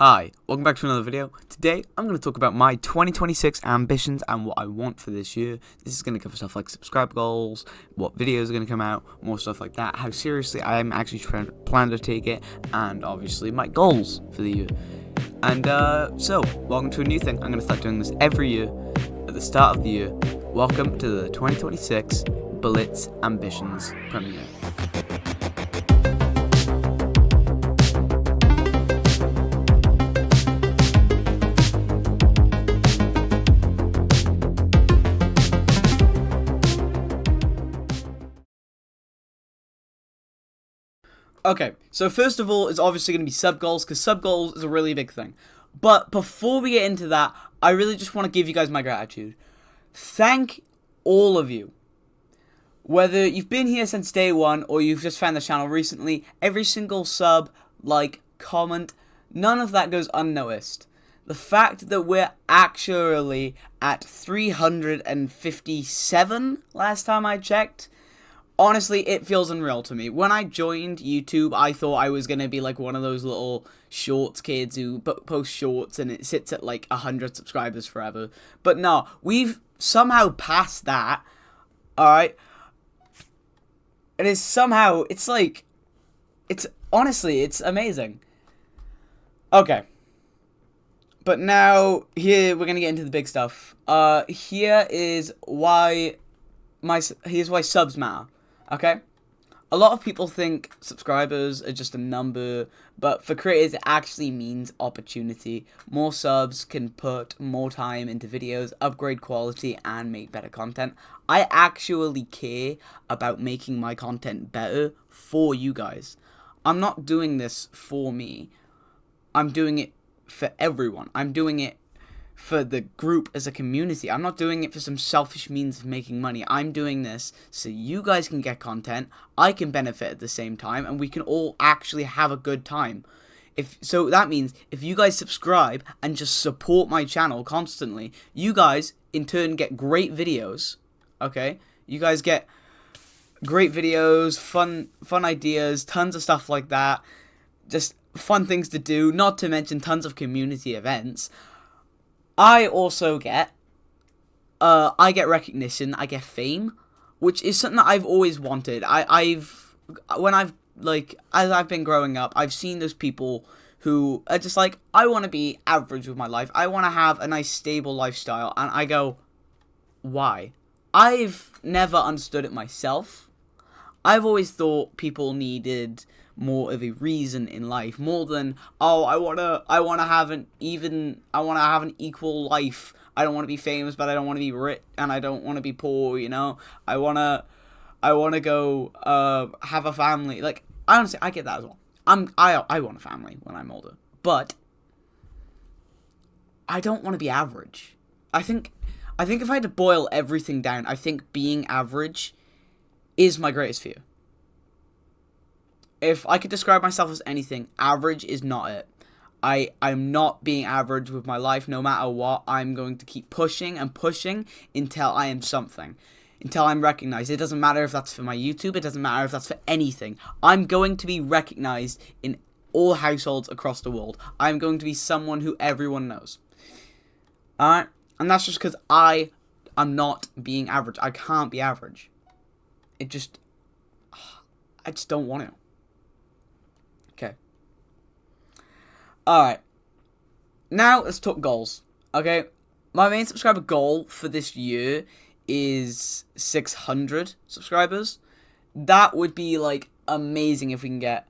Hi, welcome back to another video. Today, I'm going to talk about my 2026 ambitions and what I want for this year. This is going to cover stuff like subscribe goals, what videos are going to come out, more stuff like that, how seriously I'm actually plan to take it, and obviously my goals for the year. And so, welcome to a new thing. I'm going to start doing this every year at the start of the year. Welcome to the 2026 Blitz Ambitions premiere. Okay, so first of all, it's obviously going to be sub goals, because sub goals is a really big thing. But before we get into that, I really just want to give you guys my gratitude. Thank all of you. Whether you've been here since day one, or you've just found the channel recently, every single sub, like, comment, none of that goes unnoticed. The fact that we're actually at 357 last time I checked, honestly, it feels unreal to me. When I joined YouTube, I thought I was going to be like one of those little shorts kids who post shorts and it sits at like 100 subscribers forever. But no, we've somehow passed that, alright? It is somehow, it's honestly, it's amazing. Okay. But now, here, we're going to get into the big stuff. Here's why subs matter. Okay? A lot of people think subscribers are just a number, but for creators it actually means opportunity. More subs can put more time into videos, upgrade quality, and make better content. I actually care about making my content better for you guys. I'm not doing this for me. I'm doing it for everyone. I'm doing it for the group as a community. I'm not doing it for some selfish means of making money. I'm doing this so you guys can get content, I can benefit at the same time, and we can all actually have a good time. So that means if you guys subscribe and just support my channel constantly, you guys in turn get great videos. Okay? You guys get great videos, fun ideas, tons of stuff like that. Just fun things to do, not to mention tons of community events. I also get, I get recognition, I get fame, which is something that I've always wanted. As I've been growing up, I've seen those people who are just like, I want to be average with my life, I want to have a nice stable lifestyle, and I go, why? I've never understood it myself. I've always thought people needed more of a reason in life, more than, oh, I wanna have an equal life. I don't want to be famous, but I don't want to be rich, and I don't want to be poor. You know, I wanna go have a family. Like, honestly, I get that as well. I want a family when I'm older, but I don't want to be average. I think if I had to boil everything down, I think being average is my greatest fear. If I could describe myself as anything, average is not it. I'm not being average with my life. No matter what, I'm going to keep pushing and pushing until I am something. Until I'm recognized. It doesn't matter if that's for my YouTube. It doesn't matter if that's for anything. I'm going to be recognized in all households across the world. I'm going to be someone who everyone knows. Alright? And that's just because I'm not being average. I can't be average. I just don't want to. Okay. Alright. Now, let's talk goals. Okay? My main subscriber goal for this year is 600 subscribers. That would be, like, amazing if we can get...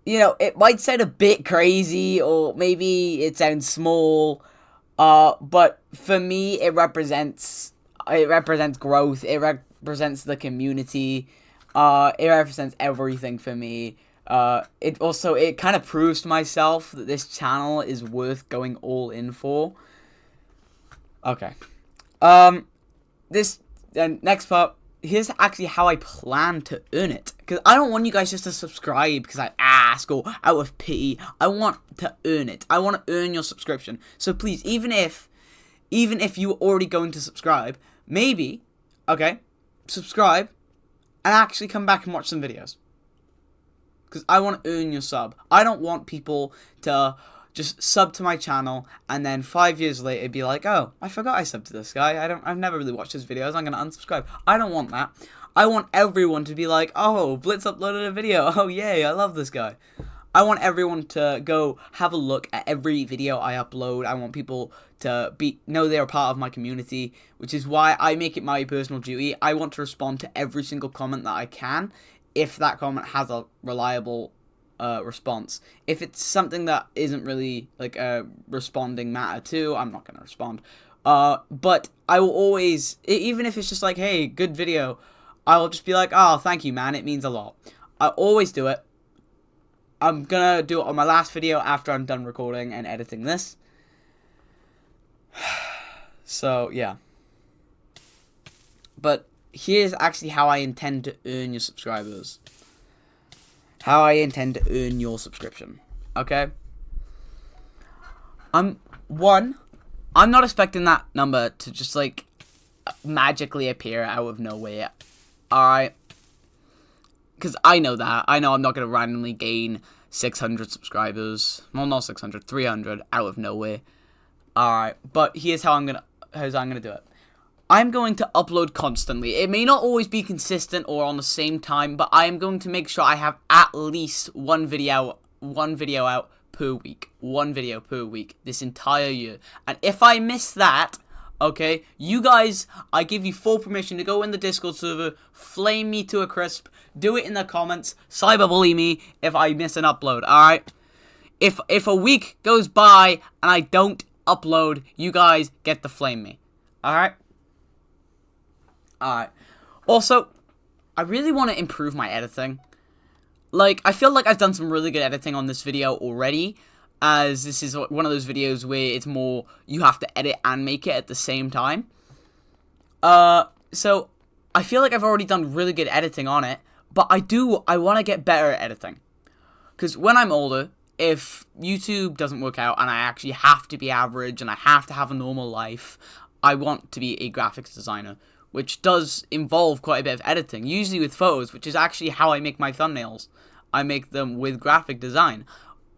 You know, it might sound a bit crazy, or maybe it sounds small, but for me, it represents growth. It represents the community. It represents everything for me. It kind of proves to myself that this channel is worth going all in for. Okay. Next part, here's actually how I plan to earn it. Because I don't want you guys just to subscribe because I ask or out of pity. I want to earn it. I want to earn your subscription. So please, even if you are already going to subscribe, maybe, okay, subscribe and actually come back and watch some videos. because I want to earn your sub. I don't want people to just sub to my channel and then 5 years later be like, oh, I forgot I subbed to this guy. I've never really watched his videos. I'm gonna unsubscribe. I don't want that. I want everyone to be like, oh, Blitz uploaded a video. Oh, yay, I love this guy. I want everyone to go have a look at every video I upload. I want people to know they're a part of my community, which is why I make it my personal duty. I want to respond to every single comment that I can, if that comment has a reliable response. If it's something that isn't really like a responding matter to, I'm not gonna respond. But I will always, even if it's just like, hey, good video, I will just be like, oh, thank you, man, it means a lot. I always do it. I'm gonna do it on my last video after I'm done recording and editing this. So, yeah. But here's actually how I intend to earn your subscribers. How I intend to earn your subscription. Okay? I'm not expecting that number to just, like, magically appear out of nowhere. Alright? Because I know that. I know I'm not going to randomly gain 600 subscribers. Well, not 600, 300 out of nowhere. Alright, but here's how I'm going to do it. I'm going to upload constantly. It may not always be consistent or on the same time, but I am going to make sure I have at least one video out per week. One video per week this entire year. And if I miss that, okay, you guys, I give you full permission to go in the Discord server, flame me to a crisp, do it in the comments, cyberbully me if I miss an upload, alright? If a week goes by and I don't upload, you guys get to flame me, alright? Alright. Also, I really want to improve my editing. Like, I feel like I've done some really good editing on this video already, as this is one of those videos where it's more, you have to edit and make it at the same time. So, I feel like I've already done really good editing on it, but I want to get better at editing. Because when I'm older, if YouTube doesn't work out and I actually have to be average and I have to have a normal life, I want to be a graphics designer, which does involve quite a bit of editing, usually with photos, which is actually how I make my thumbnails. I make them with graphic design,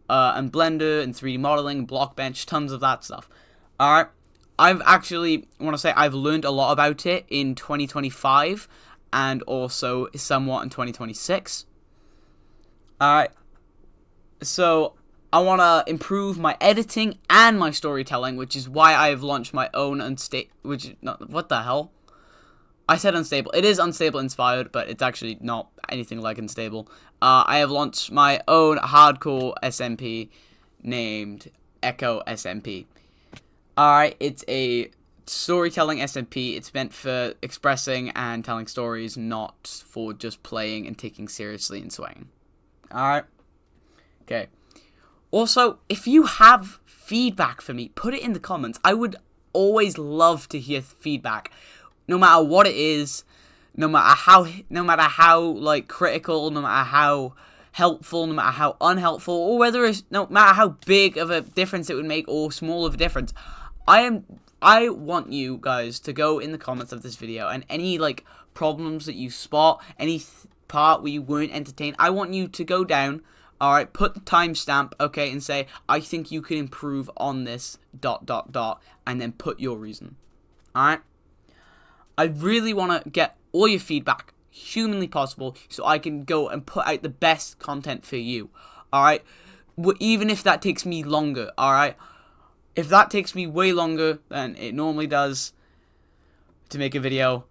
and Blender, and 3D modeling, Blockbench, tons of that stuff. Alright, I've actually, I want to say, I've learned a lot about it in 2025, and also somewhat in 2026. Alright, so I want to improve my editing and my storytelling, which is why I have launched my own what the hell? I said unstable. It is unstable inspired, but it's actually not anything like unstable. I have launched my own hardcore SMP named Echo SMP. Alright, it's a storytelling SMP. It's meant for expressing and telling stories, not for just playing and taking seriously and swaying. Alright? Okay. Also, if you have feedback for me, put it in the comments. I would always love to hear feedback. No matter what it is, no matter how like critical, no matter how helpful, no matter how unhelpful, or no matter how big of a difference it would make or small of a difference, I want you guys to go in the comments of this video and any like problems that you spot, any part where you weren't entertained, I want you to go down, alright, put the timestamp, okay, and say, I think you can improve on this, ... and then put your reason, alright? I really want to get all your feedback, humanly possible, so I can go and put out the best content for you, alright? Even if that takes me longer, alright? If that takes me way longer than it normally does to make a video,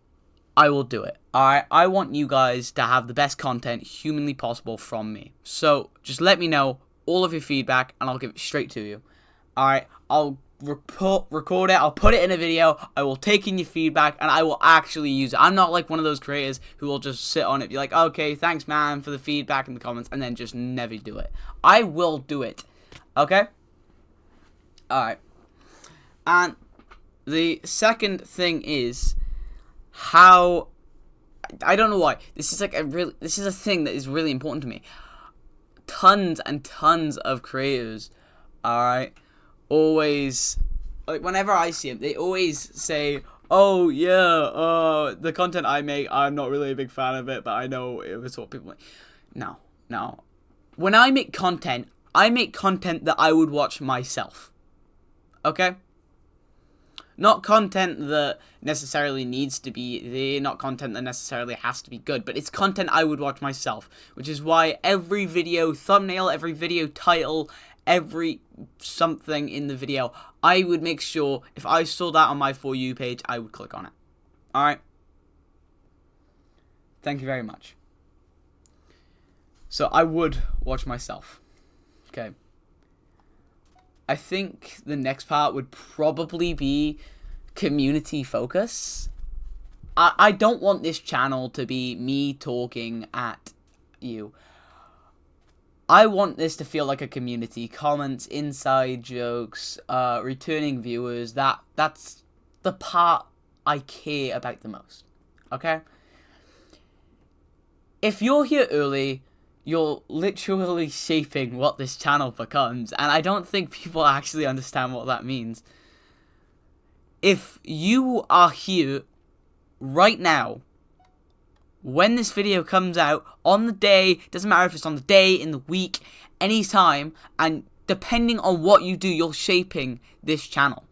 I will do it, alright? I want you guys to have the best content humanly possible from me. So, just let me know all of your feedback, and I'll give it straight to you, alright? I'll record it, I'll put it in a video, I will take in your feedback, and I will actually use it. I'm not like one of those creators who will just sit on it, be like, okay, thanks man for the feedback in the comments, and then just never do it. I will do it, okay? Alright. And the second thing is how, I don't know why, this is a thing that is really important to me. Tons and tons of creators, alright, always, like, whenever I see them, they always say, oh, yeah, the content I make, I'm not really a big fan of it, but I know it was what people like. No. when I make content that I would watch myself. Okay? Not content that necessarily needs to be there, not content that necessarily has to be good, but it's content I would watch myself, which is why every video thumbnail, every video title, every something in the video, I would make sure if I saw that on my For You page, I would click on it. Alright? Thank you very much. So I would watch myself. Okay. I think the next part would probably be community focus. I don't want this channel to be me talking at you. I want this to feel like a community. Comments, inside jokes, returning viewers. That's the part I care about the most. Okay? If you're here early, you're literally shaping what this channel becomes, and I don't think people actually understand what that means. If you are here right now, when this video comes out, on the day, doesn't matter if it's on the day, in the week, anytime, and depending on what you do, you're shaping this channel.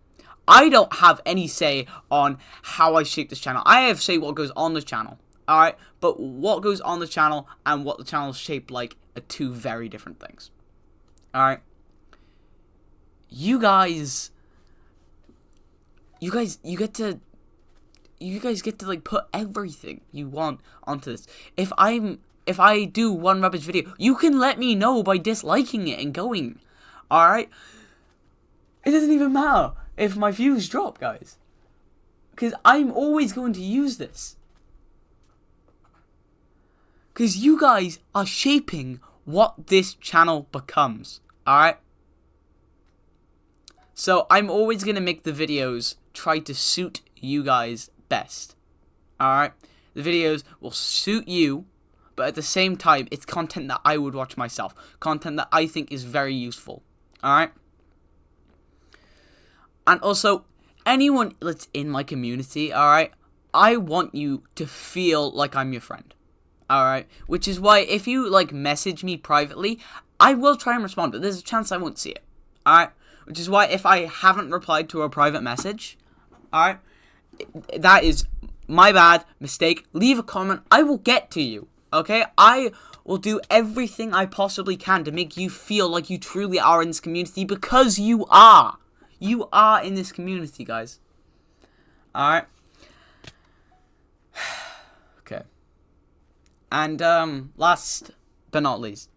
I don't have any say on how I shape this channel. I have say what goes on the channel. Alright, but what goes on the channel and what the channel is shaped like are two very different things. Alright. You guys get to like put everything you want onto this. If I do one rubbish video, you can let me know by disliking it and going. Alright? It doesn't even matter if my views drop, guys. Because I'm always going to use this. Because you guys are shaping what this channel becomes. Alright? So I'm always going to make the videos try to suit you guys best. Alright? The videos will suit you, but at the same time, it's content that I would watch myself. Content that I think is very useful. Alright? And also, anyone that's in my community, alright, I want you to feel like I'm your friend. Alright? Which is why if you, like, message me privately, I will try and respond, but there's a chance I won't see it. Alright? Which is why if I haven't replied to a private message, alright, that is my bad, mistake. Leave a comment. I will get to you. Okay? I will do everything I possibly can to make you feel like you truly are in this community, because you are. You are in this community, guys. Alright? Okay. And, last but not least,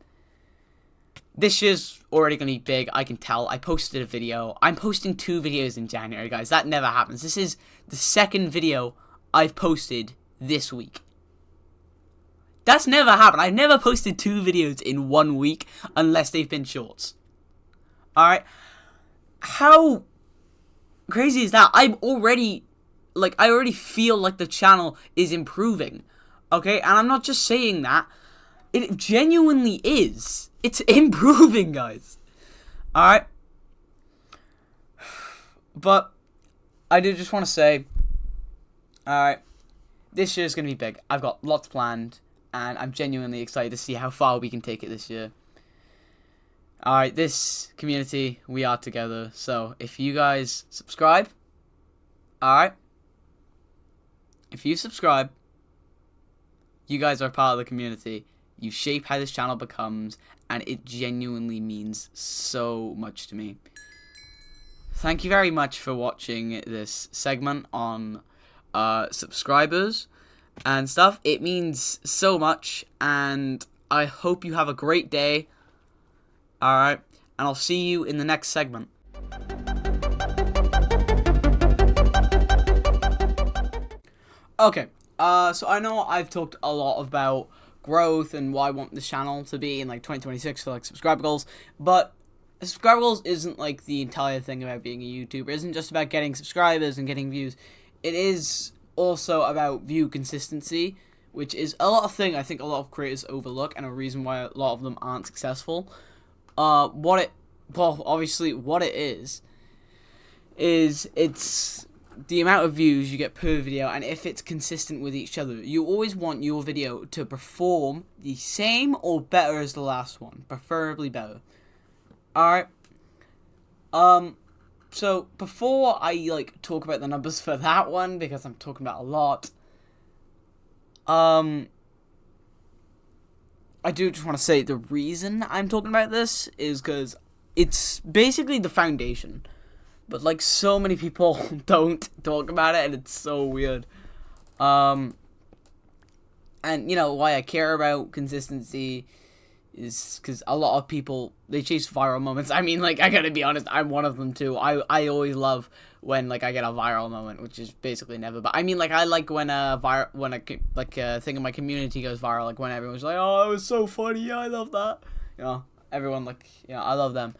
this year's already going to be big, I can tell. I posted a video. I'm posting 2 videos in January, guys. That never happens. This is the second video I've posted this week. That's never happened. I've never posted 2 videos in 1 week unless they've been shorts. Alright? How crazy is that? I already feel like the channel is improving. Okay? And I'm not just saying that. It genuinely is. It's improving, guys. Alright? But I do just want to say, alright, this year's going to be big. I've got lots planned, and I'm genuinely excited to see how far we can take it this year. Alright, this community, we are together. So, if you guys subscribe, alright, if you subscribe, you guys are part of the community. You shape how this channel becomes, and it genuinely means so much to me. Thank you very much for watching this segment on subscribers and stuff. It means so much, and I hope you have a great day. Alright, and I'll see you in the next segment. Okay, so I know I've talked a lot about growth and what I want this channel to be in like 2026 for like subscriber goals, but subscriber goals isn't like the entire thing about being a YouTuber. It isn't just about getting subscribers and getting views. It is also about view consistency, which is a lot of thing I think a lot of creators overlook, and a reason why a lot of them aren't successful. Obviously what it is it's the amount of views you get per video, and if it's consistent with each other. You always want your video to perform the same or better as the last one, preferably better. Alright. So before I like talk about the numbers for that one, because I'm talking about a lot, I do just want to say the reason I'm talking about this is because it's basically the foundation. But, like, so many people don't talk about it, and it's so weird. And, you know, why I care about consistency is because a lot of people, they chase viral moments. I mean, like, I gotta be honest, I'm one of them, too. I always love when, like, I get a viral moment, which is basically never. But, I mean, like, I like when a thing in my community goes viral, like, when everyone's like, oh, it was so funny, yeah, I love that. You know, everyone, like, you know, I love them.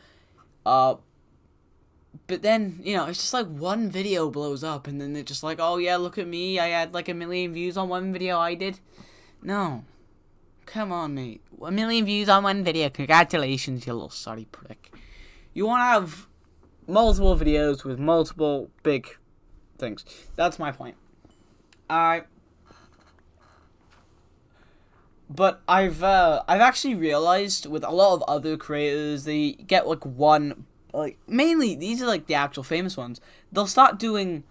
But then, you know, it's just like one video blows up, and then they're just like, oh yeah, look at me, I had like 1 million views on one video I did. No. Come on, mate. 1 million views on one video, congratulations, you little sorry prick. You want to have multiple videos with multiple big things. That's my point. Alright. But I've actually realized with a lot of other creators, they get like one, like, mainly, these are, like, the actual famous ones. They'll start doing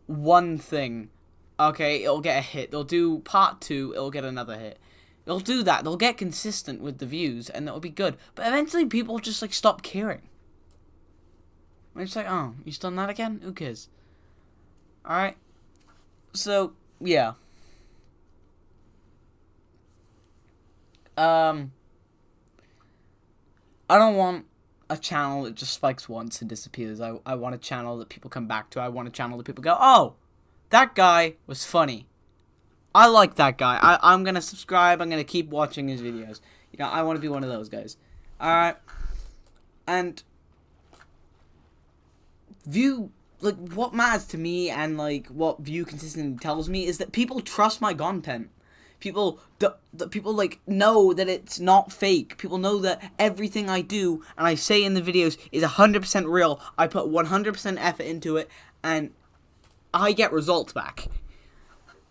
one thing. Okay, it'll get a hit. They'll do part 2, it'll get another hit. They'll do that. They'll get consistent with the views, and it'll be good. But eventually, people just, like, stop caring. It's like, oh, you done that again? Who cares? Alright. So, yeah. I don't want a channel that just spikes once and disappears. I want a channel that people come back to. I want a channel that people go, oh, that guy was funny. I like that guy. I'm going to subscribe. I'm going to keep watching his videos. You know, I want to be one of those guys. Alright. And like, what matters to me and, like, what view consistency tells me is that people trust my content. People, people, like, know that it's not fake. People know that everything I do and I say in the videos is 100% real. I put 100% effort into it, and I get results back.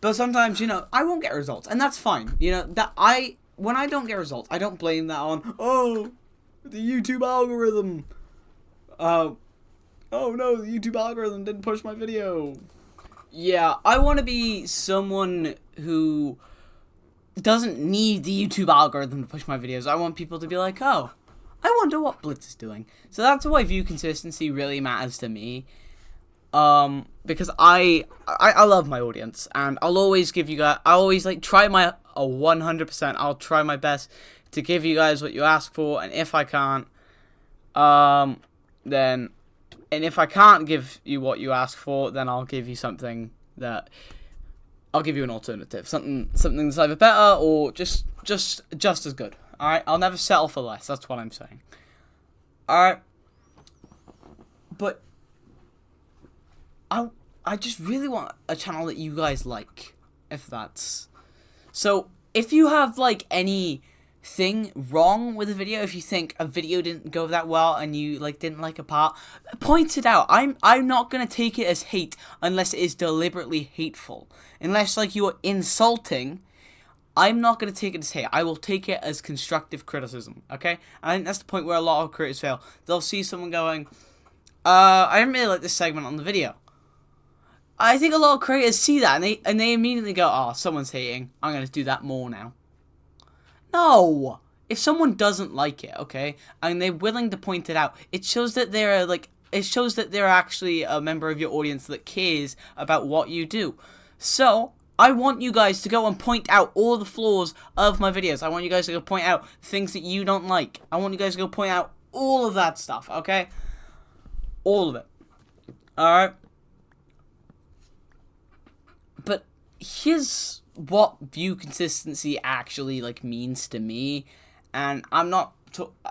But sometimes, you know, I won't get results, and that's fine. You know, when I don't get results, I don't blame that on, oh, the YouTube algorithm. Oh no, the YouTube algorithm didn't push my video. Yeah, I want to be someone who doesn't need the YouTube algorithm to push my videos. I want people to be like, oh, I wonder what Blitz is doing. So that's why view consistency really matters to me. Because I love my audience, and I'll always give you guys, I always, like, try my 100%. I'll try my best to give you guys what you ask for, and if I can't, then, and if I can't give you what you ask for, then I'll give you something that, I'll give you an alternative, something that's either better or just as good. All right, I'll never settle for less. That's what I'm saying. All right, but I just really want a channel that you guys like, if that's so. If you have, like, anything wrong with a video, if you think a video didn't go that well and you, like, didn't like a part, point it out. I'm not gonna take it as hate unless it is deliberately hateful. Unless, like, you are insulting, I'm not gonna take it as hate. I will take it as constructive criticism. Okay? I think that's the point where a lot of creators fail. They'll see someone going, I didn't really like this segment on the video. I think a lot of creators see that and they immediately go, oh, someone's hating. I'm gonna do that more now. No! If someone doesn't like it, okay, and they're willing to point it out, it shows that they're, like, it shows that they're actually a member of your audience that cares about what you do. So, I want you guys to go and point out all the flaws of my videos. I want you guys to go point out things that you don't like. I want you guys to go point out all of that stuff, okay? All of it. Alright? But here's what view consistency actually, like, means to me. And I'm not,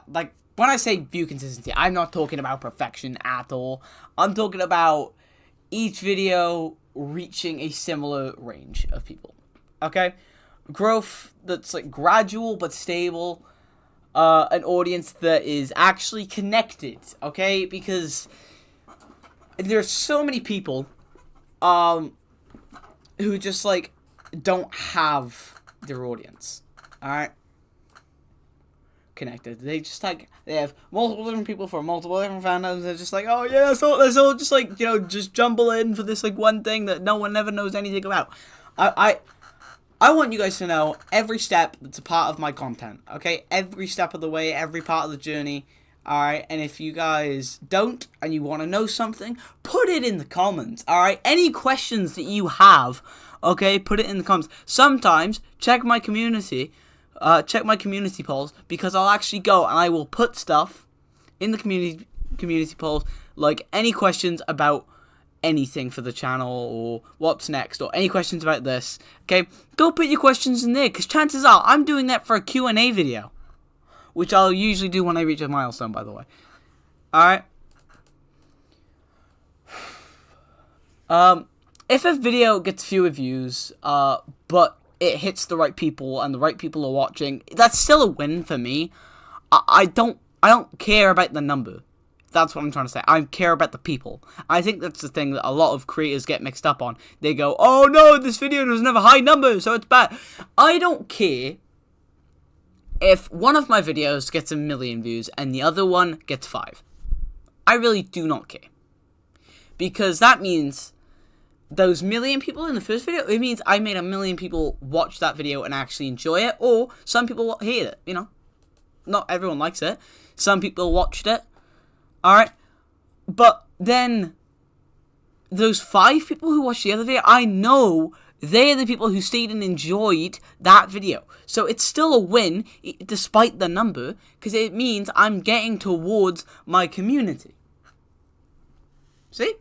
like, when I say view consistency, I'm not talking about perfection at all. I'm talking about each video reaching a similar range of people. Okay? Growth that's, like, gradual but stable. An audience that is actually connected. Okay? Because there's so many people who just like don't have their audience. All right. Connected. They just like they have multiple different people for multiple different fandoms. They're just like, oh yeah, let's all just like just jumble in for this like one thing that no one ever knows anything about. I want you guys to know every step that's a part of my content. Okay, every step of the way, every part of the journey. All right, and if you guys don't and you want to know something, put it in the comments. All right, any questions that you have, okay, put it in the comments. Sometimes check my community. Check my community polls, because I'll actually go and I will put stuff in the community polls, like any questions about anything for the channel or what's next or any questions about this. Okay, go put your questions in there, because chances are I'm doing that for a Q&A video, which I'll usually do when I reach a milestone, by the way. Alright. If a video gets fewer views, but it hits the right people and the right people are watching, that's still a win for me. I don't care about the number. That's what I'm trying to say. I care about the people. I think that's the thing that a lot of creators get mixed up on. They go, oh no, this video doesn't have a high number, so it's bad. I don't care if one of my videos gets 1 million views and the other one gets 5. I really do not care. Because that means those 1 million people in the first video, it means I made 1 million people watch that video and actually enjoy it, or some people hate it, Not everyone likes it. Some people watched it. Alright? But then, those 5 people who watched the other video, I know they're the people who stayed and enjoyed that video. So it's still a win, despite the number, because it means I'm getting towards my community. See?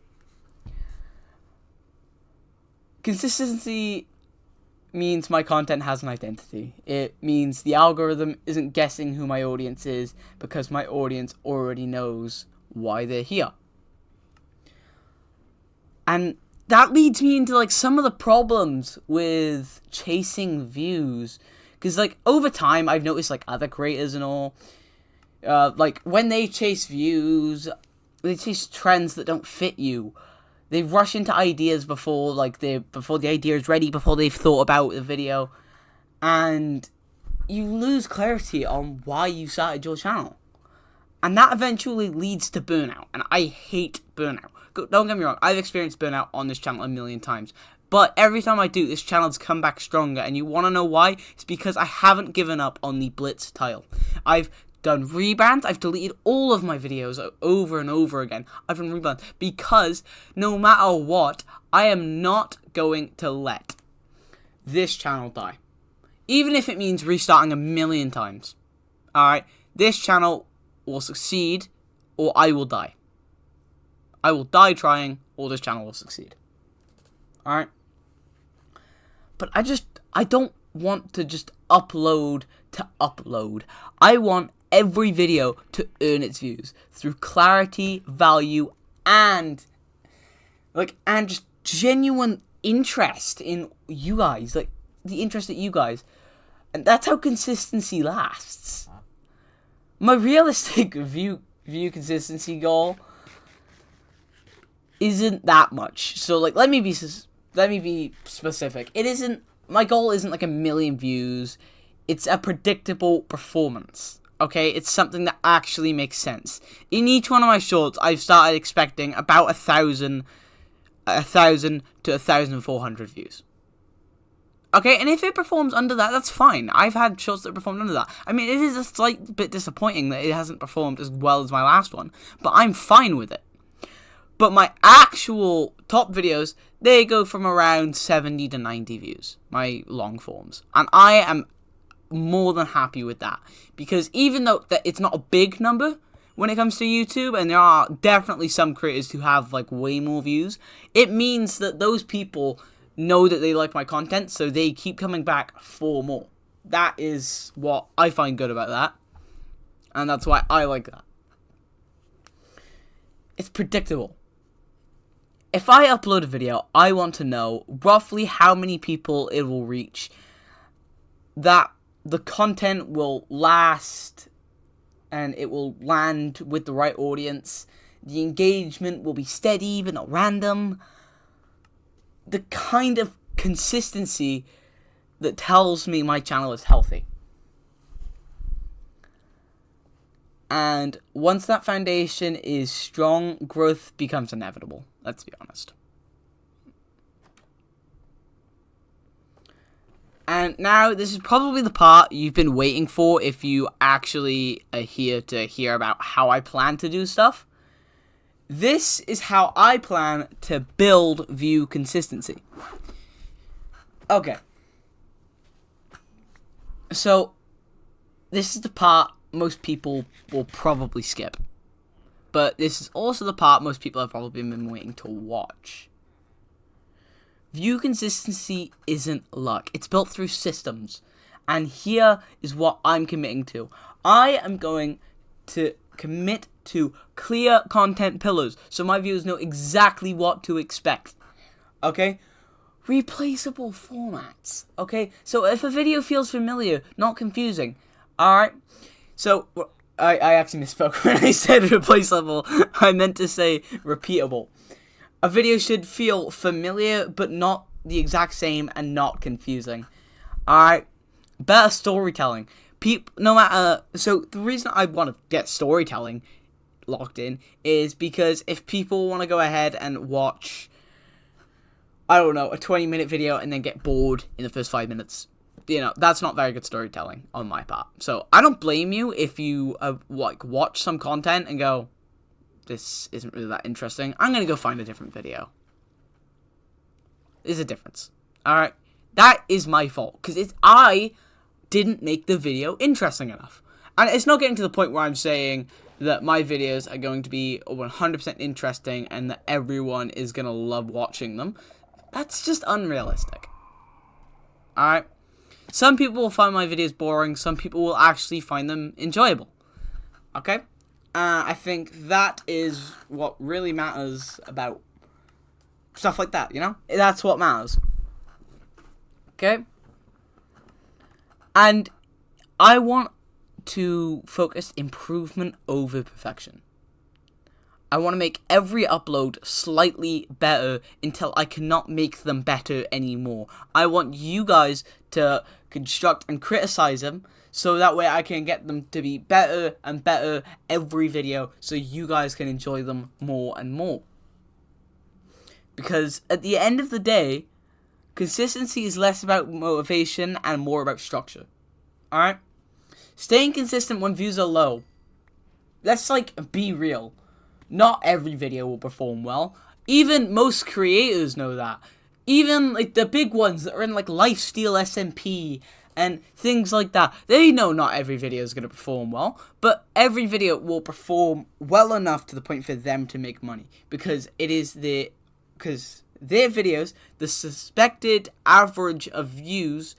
Consistency means my content has an identity. It means the algorithm isn't guessing who my audience is, because my audience already knows why they're here. And that leads me into like some of the problems with chasing views, because like over time I've noticed like other creators and all, like when they chase views, they chase trends that don't fit you. They rush into ideas before the idea is ready, before they've thought about the video, and you lose clarity on why you started your channel. And that eventually leads to burnout, and I hate burnout. Don't get me wrong, I've experienced burnout on this channel 1 million times, but every time I do, this channel's come back stronger, and you want to know why? It's because I haven't given up on the Blitz tile. I've done rebrands. I've deleted all of my videos over and over again. I've done rebrands because no matter what, I am not going to let this channel die. Even if it means restarting 1 million times. Alright? This channel will succeed, or I will die. I will die trying, or this channel will succeed. Alright? But I don't want to just upload to upload. I want every video to earn its views through clarity, value, and just genuine interest in you guys, like the interest at you guys, and that's how consistency lasts. My realistic view consistency goal isn't that much. So like, let me be specific. My goal isn't like 1 million views. It's a predictable performance. Okay, it's something that actually makes sense. In each one of my shorts, I've started expecting about 1,000 to 1,400 views. Okay, and if it performs under that, that's fine. I've had shorts that performed under that. I mean, it is a slight bit disappointing that it hasn't performed as well as my last one, but I'm fine with it. But my actual top videos, they go from around 70 to 90 views, my long forms. And I am more than happy with that, because even though that it's not a big number when it comes to YouTube, and there are definitely some creators who have like way more views, it means that those people know that they like my content, so they keep coming back for more. That is what I find good about that, and that's why I like that. It's predictable. If I upload a video, I want to know roughly how many people it will reach, that the content will last, and it will land with the right audience. The engagement will be steady, but not random. the kind of consistency that tells me my channel is healthy. And once that foundation is strong, growth becomes inevitable. Let's be honest. And now, this is probably the part you've been waiting for if you actually are here to hear about how I plan to do stuff. This is how I plan to build view consistency. Okay. So, this is the part most people will probably skip. But this is also the part most people have probably been waiting to watch. View consistency isn't luck. It's built through systems. And here is what I'm committing to. I am going to commit to clear content pillars so my viewers know exactly what to expect. Okay? Replaceable formats. Okay? So if a video feels familiar, not confusing. Alright? So, I actually misspoke when I said replaceable. I meant to say repeatable. A video should feel familiar, but not the exact same and not confusing. Alright? Better storytelling. So the reason I want to get storytelling locked in is because if people want to go ahead and watch, I don't know, a 20-minute video and then get bored in the first 5 minutes, that's not very good storytelling on my part. So I don't blame you if you watch some content and go, this isn't really that interesting. I'm going to go find a different video. There's a difference. Alright? That is my fault. Because I didn't make the video interesting enough. And it's not getting to the point where I'm saying that my videos are going to be 100% interesting and that everyone is going to love watching them. That's just unrealistic. Alright? Some people will find my videos boring. Some people will actually find them enjoyable. Okay? I think that is what really matters about stuff like that, That's what matters. Okay? And I want to focus improvement over perfection. I want to make every upload slightly better until I cannot make them better anymore. I want you guys to construct and criticize them so that way I can get them to be better and better every video so you guys can enjoy them more and more. Because at the end of the day, consistency is less about motivation and more about structure. Alright? Staying consistent when views are low. Let's be real. Not every video will perform well. Even most creators know that. Even the big ones that are in Lifesteal SMP and things like that. They know not every video is going to perform well. But every video will perform well enough to the point for them to make money. Because their videos, the suspected average of views,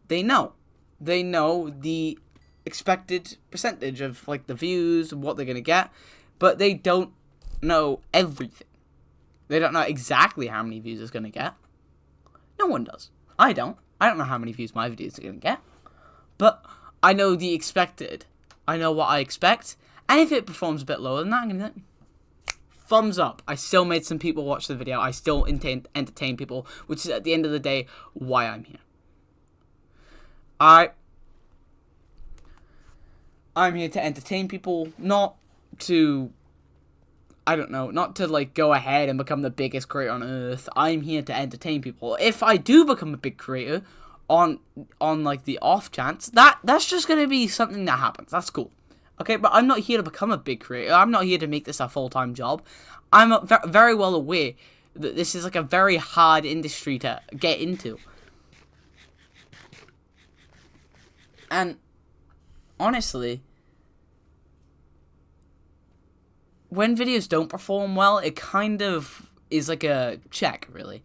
they know. They know the expected percentage of the views and what they're going to get. But they don't know everything. They don't know exactly how many views it's going to get. No one does. I don't. I don't know how many views my videos are going to get. But I know the expected. I know what I expect. And if it performs a bit lower than that, I'm going to thumbs up. I still made some people watch the video. I still intend to entertain people, which is at the end of the day why I'm here. I'm here to entertain people, not to go ahead and become the biggest creator on earth. I'm here to entertain people. If I do become a big creator on the off chance, that's just going to be something that happens. That's cool. Okay, but I'm not here to become a big creator. I'm not here to make this a full-time job. I'm very well aware that this is a very hard industry to get into. And honestly, when videos don't perform well, it kind of is a check, really.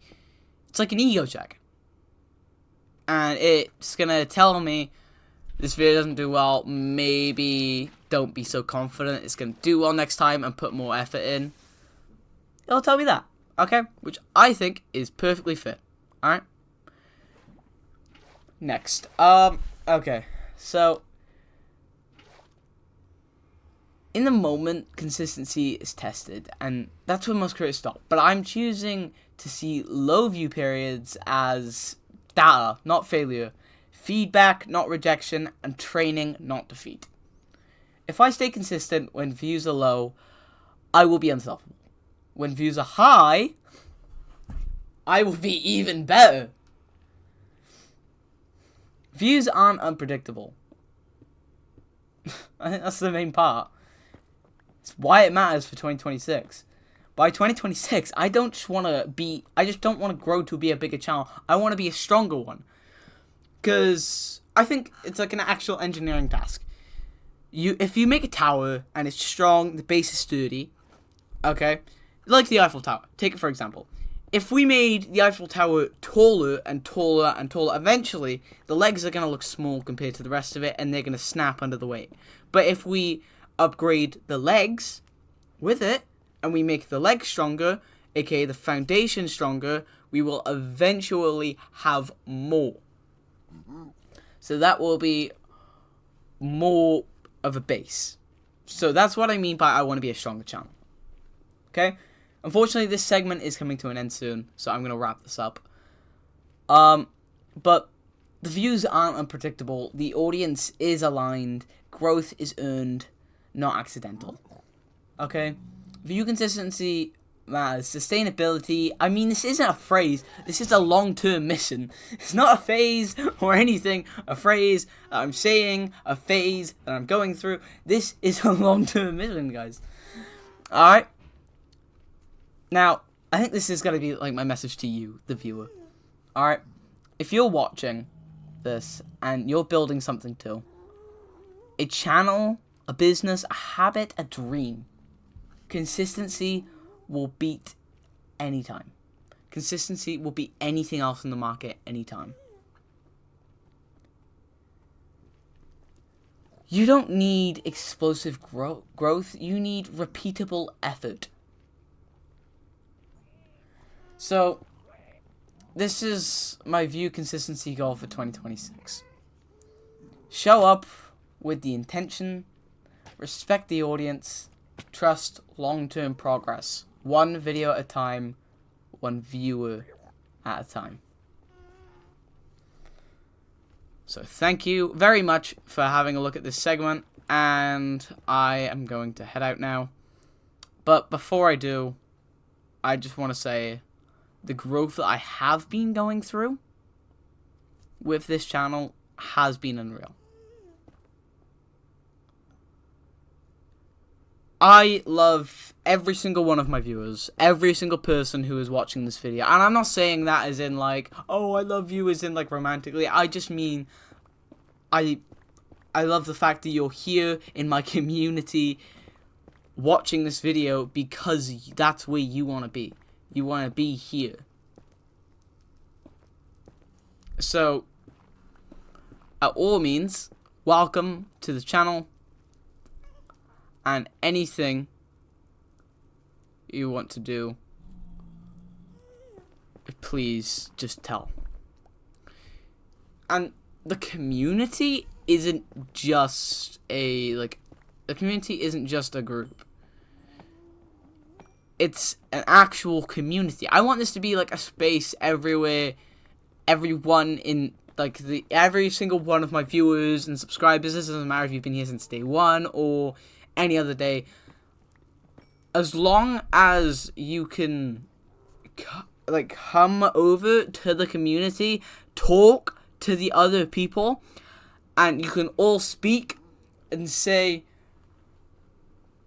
It's an ego check. And it's gonna tell me, this video doesn't do well, maybe don't be so confident it's gonna do well next time and put more effort in. It'll tell me that, okay? Which I think is perfectly fair, alright? Next, okay, so in the moment, consistency is tested, and that's when most creators stop. But I'm choosing to see low view periods as data, not failure, feedback, not rejection, and training, not defeat. If I stay consistent when views are low, I will be unstoppable. When views are high, I will be even better. Views aren't unpredictable. I think that's the main part. It's why it matters for 2026. By 2026, I just don't want to grow to be a bigger channel. I want to be a stronger one. Because I think it's like an actual engineering task. If you make a tower and it's strong, the base is sturdy, okay? Like the Eiffel Tower. Take it for example. If we made the Eiffel Tower taller and taller and taller, eventually the legs are going to look small compared to the rest of it, and they're going to snap under the weight. But if we upgrade the legs with it, and we make the legs stronger, aka the foundation stronger, we will eventually have more. So that will be more of a base. So that's what I mean by I want to be a stronger channel. Okay? Unfortunately, this segment is coming to an end soon, so I'm going to wrap this up. But the views aren't unpredictable. The audience is aligned. Growth is earned, not accidental. Okay? View consistency matters. Sustainability, I mean, this isn't a phrase. This is a long-term mission. It's not a phase or anything. A phrase that I'm saying, a phase that I'm going through. This is a long-term mission, guys. Alright? Now, I think this is going to be like my message to you, the viewer. Alright? If you're watching this and you're building something too, a channel, a business, a habit, a dream, consistency will beat any time. Consistency will beat anything else in the market anytime. You don't need explosive growth. You need repeatable effort. So, this is my view consistency goal for 2026. Show up with the intention, respect the audience, trust long-term progress. One video at a time, one viewer at a time. So thank you very much for having a look at this segment, and I am going to head out now. But before I do, I just want to say the growth that I have been going through with this channel has been unreal. I love every single one of my viewers, every single person who is watching this video. And I'm not saying that as in like, oh, I love you as in like romantically. I just mean, I love the fact that you're here in my community watching this video because that's where you want to be. You want to be here. So, at all means, welcome to the channel. And anything you want to do, please just tell. And the community isn't just the community isn't just a group. It's an actual community. I want this to be like a space everywhere, everyone in like every single one of my viewers and subscribers. This doesn't matter if you've been here since day one or any other day. As long as you can come over to the community, talk to the other people, and you can all speak and say,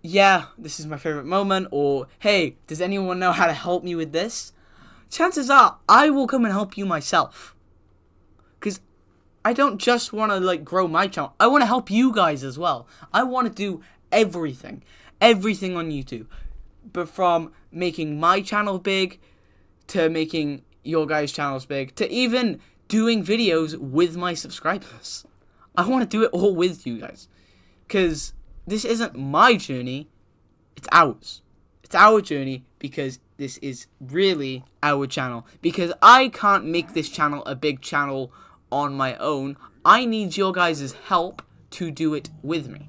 yeah, this is my favorite moment, or hey, does anyone know how to help me with this? Chances are I will come and help you myself, because I don't just want to grow my channel. I want to help you guys as well. I want to do everything on YouTube, but from making my channel big to making your guys' channels big to even doing videos with my subscribers. I want to do it all with you guys, because this isn't my journey, it's ours. It's our journey, because this is really our channel. Because I can't make this channel a big channel on my own. I need your guys' help to do it with me.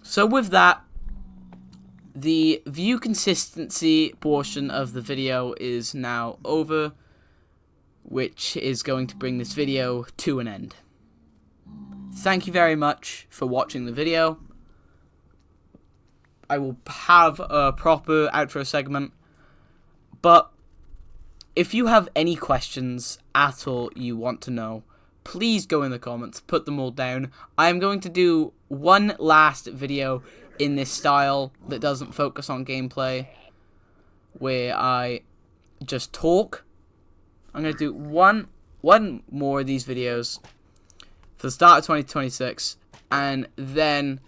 So with that, the view consistency portion of the video is now over, which is going to bring this video to an end. Thank you very much for watching the video. I will have a proper outro segment, but if you have any questions at all you want to know, please go in the comments, put them all down. I am going to do one last video in this style that doesn't focus on gameplay, where I just talk. I'm going to do one more of these videos for the start of 2026, and then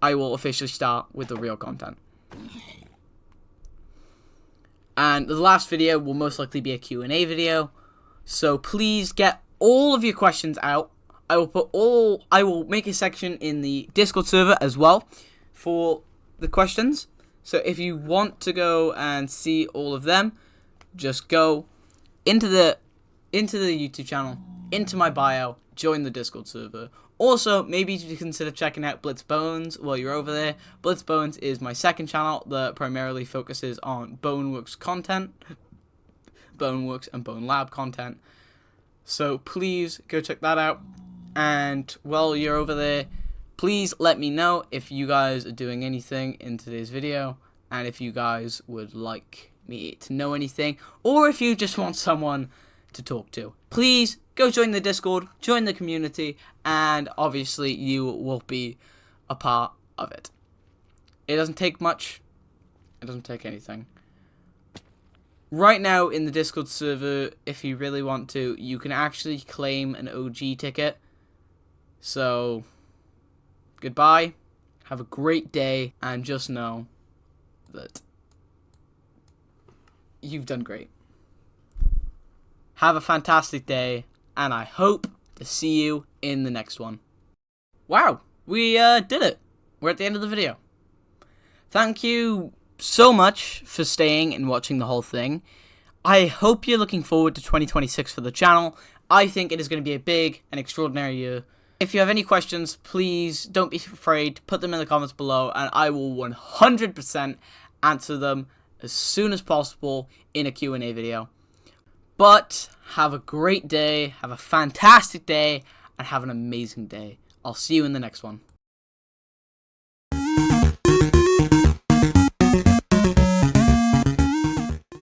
I will officially start with the real content. And the last video will most likely be a Q&A video, so please get all of your questions out. I will make a section in the Discord server as well for the questions. So if you want to go and see all of them, just go into the YouTube channel, into my bio, join the Discord server. Also, maybe you consider checking out Blitzbones while you're over there. Blitzbones is my second channel that primarily focuses on Boneworks content, Boneworks and Bone Lab content. So please go check that out. And while you're over there, please let me know if you guys are doing anything in today's video, and if you guys would like me to know anything, or if you just want someone to talk to. Please go join the Discord, join the community, and obviously you will be a part of it. It doesn't take much. It doesn't take anything. Right now in the Discord server, if you really want to, you can actually claim an OG ticket. So, goodbye, have a great day, and just know that you've done great. Have a fantastic day, and I hope to see you in the next one. Wow, we did it. We're at the end of the video. Thank you so much for staying and watching the whole thing. I hope you're looking forward to 2026 for the channel. I think it is going to be a big and extraordinary year. If you have any questions, please don't be afraid to put them in the comments below, and I will 100% answer them as soon as possible in a Q&A video. But have a great day, have a fantastic day, and have an amazing day. I'll see you in the next one.